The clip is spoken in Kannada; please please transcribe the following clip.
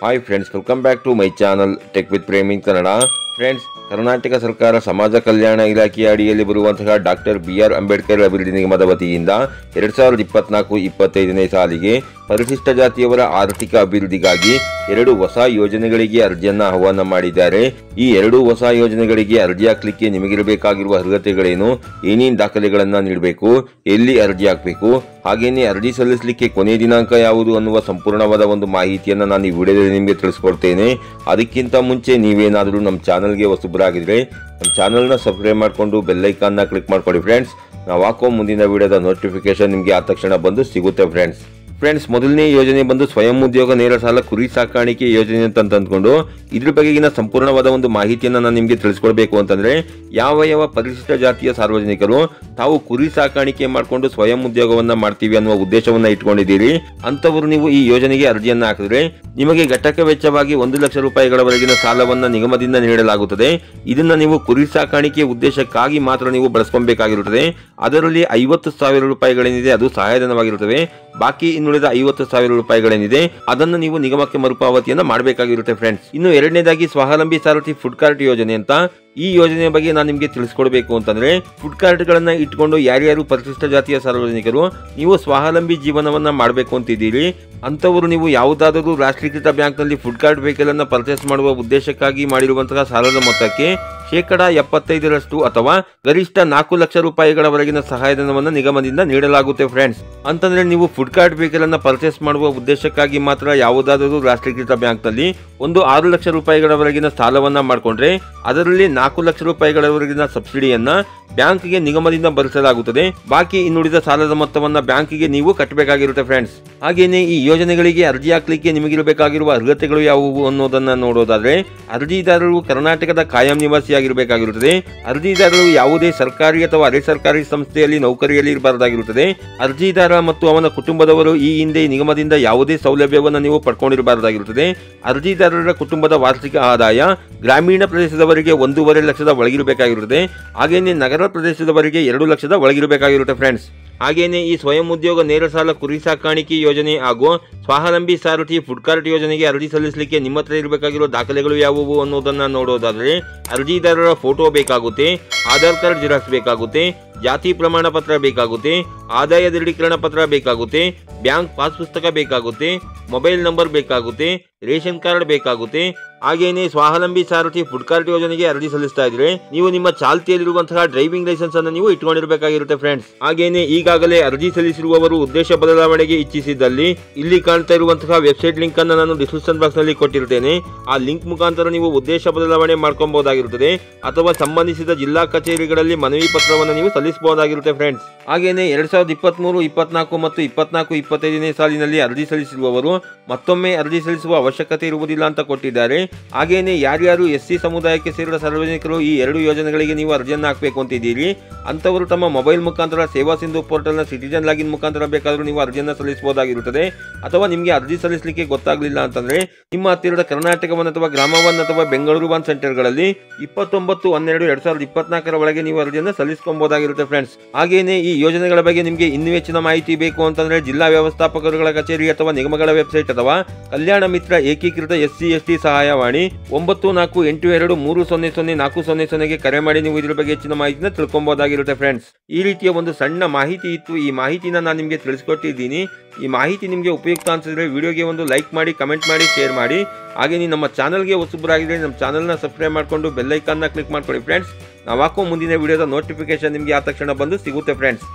Hi friends, welcome back to my channel tech with Prem in Kannada. Friends, Karnataka ಸರ್ಕಾರ ಸಮಾಜ ಕಲ್ಯಾಣ ಇಲಾಖೆಯ ಅಡಿಯಲ್ಲಿ ಬರುವಂತಹ ಡಾಕ್ಟರ್ BR ಅಂಬೇಡ್ಕರ್ ಅಭಿವೃದ್ಧಿ ನಿಗಮದ ವತಿಯಿಂದ 2024-25ನೇ ಸಾಲಿಗೆ ಪರಿಶಿಷ್ಟ ಜಾತಿಯವರ ಆರ್ಥಿಕ ಅಭಿವೃದ್ಧಿಗಾಗಿ 2 ಹೊಸ ಯೋಜನೆಗಳಿಗೆ ಅರ್ಜಿಯನ್ನು ಆಹ್ವಾನ ಮಾಡಿದ್ದಾರೆ. ಈ 2 ಹೊಸ ಯೋಜನೆಗಳಿಗೆ ಅರ್ಜಿ ಹಾಕಲಿಕ್ಕೆ ನಿಮಗಿರಬೇಕಾಗಿರುವ ಅರ್ಹತೆಗಳೇನು, ಏನೇನು ದಾಖಲೆಗಳನ್ನು ನೀಡಬೇಕು, ಎಲ್ಲಿ ಅರ್ಜಿ ಹಾಕಬೇಕು, ಹಾಗೇನೇ ಅರ್ಜಿ ಸಲ್ಲಿಸಲಿಕ್ಕೆ ಕೊನೆಯ ದಿನಾಂಕ ಯಾವುದು ಅನ್ನುವ ಸಂಪೂರ್ಣವಾದ ಒಂದು ಮಾಹಿತಿಯನ್ನು ನಾನು ಈ ವಿಡಿಯೋದಲ್ಲಿ ನಿಮಗೆ ತಿಳಿಸ್ಕೊಡ್ತೇನೆ. ಅದಕ್ಕಿಂತ ಮುಂಚೆ ನೀವೇನಾದರೂ ನಮ್ಮ ಚಾನಲ್ಗೆ ಹೊಸಬರಾಗಿದ್ರೆ ನಮ್ಮ ಚಾನಲ್ನ ಸಬ್ಸ್ಕ್ರೈಬ್ ಮಾಡಿಕೊಂಡು ಬೆಲ್ ಐಕಾನ್ನ ಕ್ಲಿಕ್ ಮಾಡ್ಕೊಳ್ಳಿ ಫ್ರೆಂಡ್ಸ್. ನಾವು ಹಾಕೋ ಮುಂದಿನ ವಿಡಿಯೋದ ನೋಟಿಫಿಕೇಶನ್ ನಿಮಗೆ ಆ ತಕ್ಷಣ ಬಂದು ಸಿಗುತ್ತೆ ಫ್ರೆಂಡ್ಸ್. ಮೊದಲನೇ ಯೋಜನೆ ಬಂದು ಸ್ವಯಂ ಉದ್ಯೋಗ ನೇರ ಸಾಲ ಕುರಿ ಸಾಕಾಣಿಕೆ ಯೋಜನೆ ಅಂತ ಅಂದ್ಕೊಂಡು ಇದ್ರ ಬಗೆಗಿನ ಸಂಪೂರ್ಣವಾದ ಒಂದು ಮಾಹಿತಿಯನ್ನು ನಾನು ನಿಮಗೆ ತಿಳಿಸ್ಕೊಡ್ಬೇಕು ಅಂತಂದ್ರೆ, ಯಾವ ಪರಿಶಿಷ್ಟ ಜಾತಿಯ ಸಾರ್ವಜನಿಕರು ತಾವು ಕುರಿ ಸಾಕಾಣಿಕೆ ಮಾಡಿಕೊಂಡು ಸ್ವಯಂ ಉದ್ಯೋಗವನ್ನ ಮಾಡ್ತೀವಿ ಅನ್ನುವ ಉದ್ದೇಶವನ್ನ ಇಟ್ಕೊಂಡಿದ್ದೀರಿ ಅಂತವರು ನೀವು ಈ ಯೋಜನೆಗೆ ಅರ್ಜಿಯನ್ನ ಹಾಕಿದ್ರೆ ನಿಮಗೆ ಘಟಕ ವೆಚ್ಚವಾಗಿ 1 ಲಕ್ಷ ರೂಪಾಯಿಗಳವರೆಗಿನ ಸಾಲವನ್ನ ನಿಗಮದಿಂದ ನೀಡಲಾಗುತ್ತದೆ. ಇದನ್ನ ನೀವು ಕುರಿ ಸಾಕಾಣಿಕೆ ಉದ್ದೇಶಕ್ಕಾಗಿ ಮಾತ್ರ ನೀವು ಬಳಸ್ಕೊಬೇಕಾಗಿರುತ್ತದೆ. ಅದರಲ್ಲಿ 50,000 ರೂಪಾಯಿಗಳೇನಿದೆ ಅದು ಸಹಾಯಧನವಾಗಿರುತ್ತವೆ. ಬಾಕಿ ಇನ್ನುಳಿದ 50,000 ರೂಪಾಯಿಗಳೇನಿದೆ ಅದನ್ನು ನೀವು ನಿಗಮಕ್ಕೆ ಮರುಪಾವತಿಯನ್ನ ಮಾಡಬೇಕಾಗಿರುತ್ತೆ ಫ್ರೆಂಡ್ಸ್. ಇನ್ನು ಎರಡನೇದಾಗಿ ಸ್ವಾವಲಂಬಿ ಸಾರಥಿ ಫುಡ್ ಕಾರ್ಟ್ ಯೋಜನೆ ಅಂತ ಈ ಯೋಜನೆಯ ಬಗ್ಗೆ ನಾನು ನಿಮಗೆ ತಿಳಿಸ್ಕೊಡ್ಬೇಕು ಅಂತಂದ್ರೆ, ಫುಡ್ ಕಾರ್ಟ್ ಗಳನ್ನ ಇಟ್ಕೊಂಡು ಯಾರ್ಯಾರು ಪರಿಶಿಷ್ಟ ಜಾತಿಯ ಸಾರ್ವಜನಿಕರು ನೀವು ಸ್ವಾವಲಂಬಿ ಜೀವನವನ್ನ ಮಾಡಬೇಕು ಅಂತಿದ್ದೀರಿ ಅಂತವರು ನೀವು ಯಾವುದಾದರೂ ರಾಷ್ಟ್ರೀಕೃತ ಬ್ಯಾಂಕ್ ನಲ್ಲಿ ಫುಡ್ ಕಾರ್ಟ್ ವೆಹಿಕಲ್ ಅನ್ನ ಪರ್ಚೇಸ್ ಮಾಡುವ ಉದ್ದೇಶಕ್ಕಾಗಿ ಮಾಡಿರುವಂತಹ ಸಾಲದ ಮೊತ್ತಕ್ಕೆ 75% ಅಥವಾ ಗರಿಷ್ಠ 4 ಲಕ್ಷ ರೂಪಾಯಿಗಳವರೆಗಿನ ಸಹಾಯಧನವನ್ನು ನಿಗಮದಿಂದ ನೀಡಲಾಗುತ್ತೆ ಫ್ರೆಂಡ್ಸ್. ಅಂತಂದ್ರೆ ನೀವು ಫುಡ್ ಕಾರ್ಟ್ ವೆಹಿಕಲ್ ಅನ್ನ ಪರ್ಚೇಸ್ ಮಾಡುವ ಉದ್ದೇಶಕ್ಕಾಗಿ ಮಾತ್ರ ಯಾವುದಾದರೂ ರಾಷ್ಟ್ರೀಕೃತ ಬ್ಯಾಂಕ್ ನಲ್ಲಿ ಒಂದು 6 ಲಕ್ಷ ರೂಪಾಯಿಗಳವರೆಗಿನ ಸಾಲವನ್ನ ಮಾಡಿಕೊಂಡ್ರೆ ಅದರಲ್ಲಿ 4 ಲಕ್ಷ ರೂಪಾಯಿಗಳವರೆಗಿನ ಸಬ್ಸಿಡಿಯನ್ನ ಬ್ಯಾಂಕ್ಗೆ ನಿಗಮದಿಂದ ಭರಿಸಲಾಗುತ್ತದೆ. ಬಾಕಿ ಇನ್ನುಳಿದ ಸಾಲದ ಮೊತ್ತವನ್ನ ಬ್ಯಾಂಕಿಗೆ ನೀವು ಕಟ್ಟಬೇಕಾಗಿರುತ್ತೆ ಫ್ರೆಂಡ್ಸ್. ಹಾಗೇನೆ ಈ ಯೋಜನೆಗಳಿಗೆ ಅರ್ಜಿ ಹಾಕಲಿಕ್ಕೆ ನಿಮಗಿರಬೇಕಾಗಿರುವ ಅರ್ಹತೆಗಳು ಯಾವುವು ಅನ್ನೋದನ್ನ ನೋಡೋದಾದ್ರೆ, ಅರ್ಜಿದಾರರು ಕರ್ನಾಟಕದ ಕಾಯಂ ನಿವಾಸಿಯಾಗಿರಬೇಕಾಗಿರುತ್ತದೆ. ಅರ್ಜಿದಾರರು ಯಾವುದೇ ಸರ್ಕಾರಿ ಅಥವಾ ಅರೆ ಸರ್ಕಾರಿ ಸಂಸ್ಥೆಯಲ್ಲಿ ನೌಕರಿಯಲ್ಲಿ ಇರಬಾರದಾಗಿರುತ್ತದೆ. ಅರ್ಜಿದಾರ ಮತ್ತು ಅವನ ಕುಟುಂಬದವರು ಈ ಹಿಂದೆ ನಿಗಮದಿಂದ ಯಾವುದೇ ಸೌಲಭ್ಯವನ್ನು ನೀವು ಪಡ್ಕೊಂಡಿರಬಾರದಾಗಿರುತ್ತದೆ. ಅರ್ಜಿದಾರರ ಕುಟುಂಬದ ವಾರ್ಷಿಕ ಆದಾಯ ಗ್ರಾಮೀಣ ಪ್ರದೇಶದವರಿಗೆ 1.5 ಲಕ್ಷದ ಒಳಗಿರಬೇಕಾಗಿರುತ್ತದೆ. ಹಾಗೇನೆ ನಗರ ಪ್ರದೇಶದವರಿಗೆ 2 ಲಕ್ಷದ ಒಳಗಿರಬೇಕಾಗಿರುತ್ತೆ ಫ್ರೆಂಡ್ಸ್. ಹಾಗೇನೆ ಈ ಸ್ವಯಂ ಉದ್ಯೋಗ ನೇರ ಸಾಲ ಕುರಿ ಸಾಕಾಣಿಕೆ ಯೋಜನೆ ಹಾಗೂ ಸ್ವಾವಲಂಬಿ ಸಾರಥಿ ಫುಡ್ ಕಾರ್ಟ್ ಯೋಜನೆಗೆ ಅರ್ಜಿ ಸಲ್ಲಿಸಲಿಕ್ಕೆ ನಿಮ್ಮ ಹತ್ರ ಇರಬೇಕಾಗಿರುವ ದಾಖಲೆಗಳು ಯಾವುವು ಅನ್ನೋದನ್ನ ನೋಡೋದಾದ್ರೆ, ಅರ್ಜಿದಾರರ ಫೋಟೋ ಬೇಕಾಗುತ್ತೆ, ಆಧಾರ್ ಕಾರ್ಡ್ ಜೆರಾಕ್ಸ್ ಬೇಕಾಗುತ್ತೆ, ಜಾತಿ ಪ್ರಮಾಣ ಪತ್ರ ಬೇಕಾಗುತ್ತೆ, ಆದಾಯ ದೃಢೀಕರಣ ಪತ್ರ ಬೇಕಾಗುತ್ತೆ, ಬ್ಯಾಂಕ್ ಪಾಸ್ ಪುಸ್ತಕ ಬೇಕಾಗುತ್ತೆ, ಮೊಬೈಲ್ ನಂಬರ್ ಬೇಕಾಗುತ್ತೆ, ರೇಷನ್ ಕಾರ್ಡ್ ಬೇಕಾಗುತ್ತೆ. ಹಾಗೇನೆ ಸ್ವಾವಲಂಬಿ ಸಾರಥಿ ಫುಡ್ ಕಾರ್ಟ್ ಯೋಜನೆಗೆ ಅರ್ಜಿ ಸಲ್ಲಿಸ್ತಾ ಇದ್ರೆ ನೀವು ನಿಮ್ಮ ಚಾಲ್ತಿಯಲ್ಲಿರುವಂತಹ ಡ್ರೈವಿಂಗ್ ಲೈಸೆನ್ಸ್ ಅನ್ನು ನೀವು ಇಟ್ಕೊಂಡಿರಬೇಕಾಗಿರುತ್ತೆ ಫ್ರೆಂಡ್ಸ್. ಹಾಗೇನೆ ಈಗಾಗಲೇ ಅರ್ಜಿ ಸಲ್ಲಿಸಿರುವವರು ಉದ್ದೇಶ ಬದಲಾವಣೆಗೆ ಇಚ್ಛಿಸಿದ್ದಲ್ಲಿ ಇಲ್ಲಿ ಕಾಣ್ತಾ ಇರುವಂತಹ ವೆಬ್ಸೈಟ್ ಲಿಂಕ್ ಅನ್ನು ನಾನು ಡಿಸ್ಕ್ರಿಪ್ಷನ್ ಬಾಕ್ಸ್ ನಲ್ಲಿ ಕೊಟ್ಟಿರ್ತೇನೆ. ಆ ಲಿಂಕ್ ಮುಖಾಂತರ ನೀವು ಉದ್ದೇಶ ಬದಲಾವಣೆ ಮಾಡ್ಕೊಬಹುದಾಗಿರುತ್ತದೆ ಅಥವಾ ಸಂಬಂಧಿಸಿದ ಜಿಲ್ಲಾ ಕಚೇರಿಗಳಲ್ಲಿ ಮನವಿ ಪತ್ರವನ್ನು ನೀವು ಸಲ್ಲಿಸಬಹುದಾಗಿರುತ್ತೆ ಫ್ರೆಂಡ್ಸ್. ಹಾಗೇನೆ 2023, 24 ಮತ್ತು 24-25ನೇ ಸಾಲಿನಲ್ಲಿ ಅರ್ಜಿ ಸಲ್ಲಿಸಿರುವವರು ಮತ್ತೊಮ್ಮೆ ಅರ್ಜಿ ಸಲ್ಲಿಸುವ ಅವಶ್ಯಕತೆ ಇರುವುದಿಲ್ಲ ಅಂತ ಕೊಟ್ಟಿದ್ದಾರೆ. ಹಾಗೇನೆ ಯಾರ್ಯಾರು SC ಸಮುದಾಯಕ್ಕೆ ಸೇರಿದ ಸಾರ್ವಜನಿಕರು ಈ 2 ಯೋಜನೆಗಳಿಗೆ ನೀವು ಅರ್ಜಿಯನ್ನು ಹಾಕಬೇಕು ಅಂತಿದ್ದೀರಿ ಅಂತವರು ತಮ್ಮ ಮೊಬೈಲ್ ಮುಖಾಂತರ ಸೇವಾ ಸಿಂಧು ಪೋರ್ಟಲ್ನ ಸಿಟಿಜನ್ ಲಾಗಿನ್ ಮುಖಾಂತರ ಬೇಕಾದರೂ ನೀವು ಅರ್ಜಿಯನ್ನು ಸಲ್ಲಿಸಬಹುದಾಗಿರುತ್ತದೆ. ಅಥವಾ ನಿಮಗೆ ಅರ್ಜಿ ಸಲ್ಲಿಸಲಿಕ್ಕೆ ಗೊತ್ತಾಗಲಿಲ್ಲ ಅಂತಂದ್ರೆ ನಿಮ್ಮ ಹತ್ತಿರದ ಕರ್ನಾಟಕ ಒನ್ ಅಥವಾ ಗ್ರಾಮ ಒನ್ ಅಥವಾ ಬೆಂಗಳೂರು ಒನ್ ಸೆಂಟರ್ಗಳಲ್ಲಿ 29/12/2024 ಒಳಗೆ ನೀವು ಅರ್ಜಿಯನ್ನು ಸಲ್ಲಿಸಬಹುದಾಗಿರುತ್ತೆ ಫ್ರೆಂಡ್ಸ್. ಹಾಗೇನೆ ಈ ಯೋಜನೆಗಳ ಬಗ್ಗೆ ನಿಮಗೆ ಇನ್ನೂ ಹೆಚ್ಚಿನ ಮಾಹಿತಿ ಬೇಕು ಅಂತಂದ್ರೆ ಜಿಲ್ಲಾ ವ್ಯವಸ್ಥಾಪಕರುಗಳ ಕಚೇರಿ ಅಥವಾ ನಿಗಮಗಳ ವೆಬ್ಸೈಟ್ ಅಥವಾ ಕಲ್ಯಾಣ ಮಿತ್ರ ಏಕೀಕೃತ SC/ST ಸಹಾಯವಾಣಿ 9482300400ಗೆ ಕರೆ ಮಾಡಿ ನೀವು ಇದ್ರ ಬಗ್ಗೆ ಹೆಚ್ಚಿನ ಮಾಹಿತಿನ ತಿಳ್ಕೊಬಹುದಾಗಿರುತ್ತೆ ಫ್ರೆಂಡ್ಸ್. ಈ ರೀತಿಯ ಒಂದು ಸಣ್ಣ ಮಾಹಿತಿ ಇತ್ತು. ಈ ಮಾಹಿತಿನ ನಾನು ನಿಮಗೆ ತಿಳಿಸ್ಕೊಟ್ಟಿದ್ದೀನಿ. ಈ ಮಾಹಿತಿ ನಿಮಗೆ ಉಪಯುಕ್ತ ಅನ್ಸಿದ್ರೆ ವಿಡಿಯೋಗೆ ಒಂದು ಲೈಕ್ ಮಾಡಿ, ಕಮೆಂಟ್ ಮಾಡಿ, ಶೇರ್ ಮಾಡಿ. ಹಾಗೆ ನೀವು ನಮ್ಮ ಚಾನಲ್ಗೆ ಹೊಸಬರಾಗಿದ್ರೆ ನಮ್ಮ ಚಾನಲ್ನ ಸಬ್ಸ್ಕ್ರೈಬ್ ಮಾಡಿಕೊಂಡು ಬೆಲ್ ಐಕಾನ್ನ ಕ್ಲಿಕ್ ಮಾಡ್ಕೊಳ್ಳಿ ಫ್ರೆಂಡ್ಸ್. ನಾವು ಹಾಕೋ ಮುಂದಿನ ವಿಡಿಯೋದ ನೋಟಿಫಿಕೇಶನ್ ನಿಮಗೆ ಆ ತಕ್ಷಣ ಬಂದು ಸಿಗುತ್ತೆ ಫ್ರೆಂಡ್ಸ್.